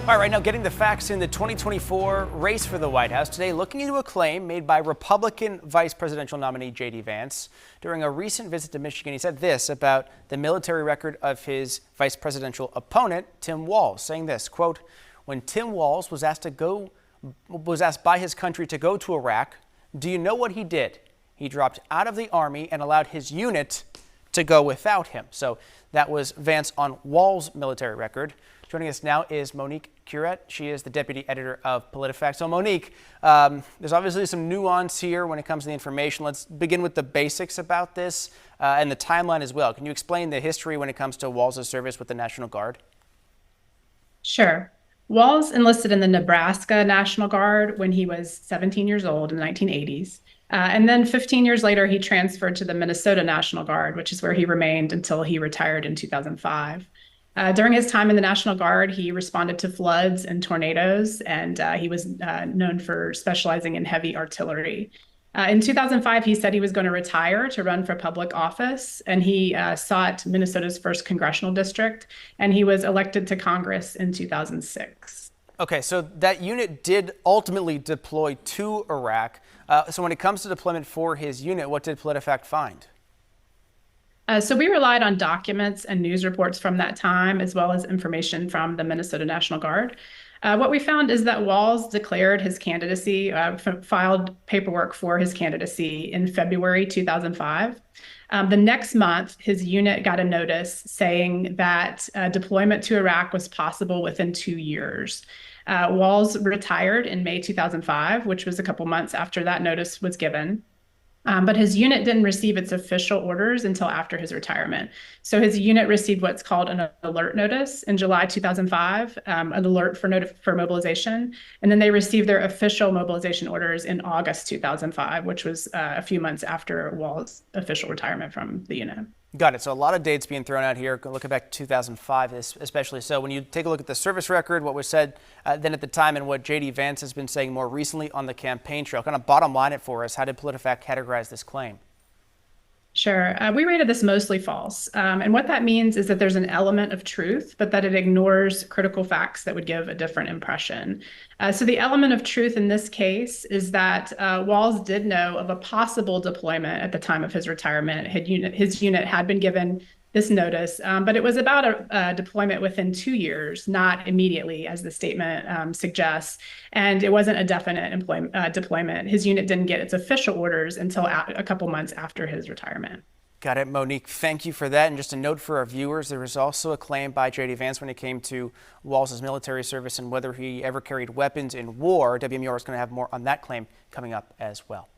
All right, right now getting the facts in the 2024 race for the White House. Today, looking into a claim made by Republican vice presidential nominee J.D. Vance. During a recent visit to Michigan, he said this about the military record of his vice presidential opponent, Tim Walz, saying this, quote, when Tim Walz was asked by his country to go to Iraq, do you know what he did? He dropped out of the Army and allowed his unit to go without him. So that was Vance on Walz's military record. Joining us now is Monique Curet. She is the deputy editor of PolitiFact. So Monique, there's obviously some nuance here when it comes to the information. Let's begin with the basics about this and the timeline as well. Can you explain the history when it comes to Walz's service with the National Guard? Sure. Walz enlisted in the Nebraska National Guard when he was 17 years old in the 1980s. And then 15 years later, he transferred to the Minnesota National Guard, which is where he remained until he retired in 2005. During his time in the National Guard, he responded to floods and tornadoes, and he was known for specializing in heavy artillery. In 2005, he said he was going to retire to run for public office, and he sought Minnesota's first congressional district, and he was elected to Congress in 2006. Okay, so that unit did ultimately deploy to Iraq. So when it comes to deployment for his unit, what did PolitiFact find? So we relied on documents and news reports from that time, as well as information from the Minnesota National Guard. What we found is that Walz declared his candidacy, filed paperwork for his candidacy in February 2005. The next month, his unit got a notice saying that deployment to Iraq was possible within 2 years. Walz retired in May 2005, which was a couple months after that notice was given. But his unit didn't receive its official orders until after his retirement. So his unit received what's called an alert notice in July 2005, an alert for mobilization. And then they received their official mobilization orders in August 2005, which was a few months after Walz's official retirement from the unit. Got it. So a lot of dates being thrown out here, looking back to 2005 especially. So when you take a look at the service record, what was said then at the time and what J.D. Vance has been saying more recently on the campaign trail, kind of bottom line it for us, how did PolitiFact categorize this claim? Sure. We rated this mostly false. And what that means is that there's an element of truth, but that it ignores critical facts that would give a different impression. So the element of truth in this case is that Walz did know of a possible deployment at the time of his retirement. His unit had been given this notice, but it was about a deployment within 2 years, not immediately, as the statement suggests. And it wasn't a definite deployment. His unit didn't get its official orders until a couple months after his retirement. Got it, Monique. Thank you for that. And just a note for our viewers, there was also a claim by J.D. Vance when it came to Walz's military service and whether he ever carried weapons in war. WMUR is going to have more on that claim coming up as well.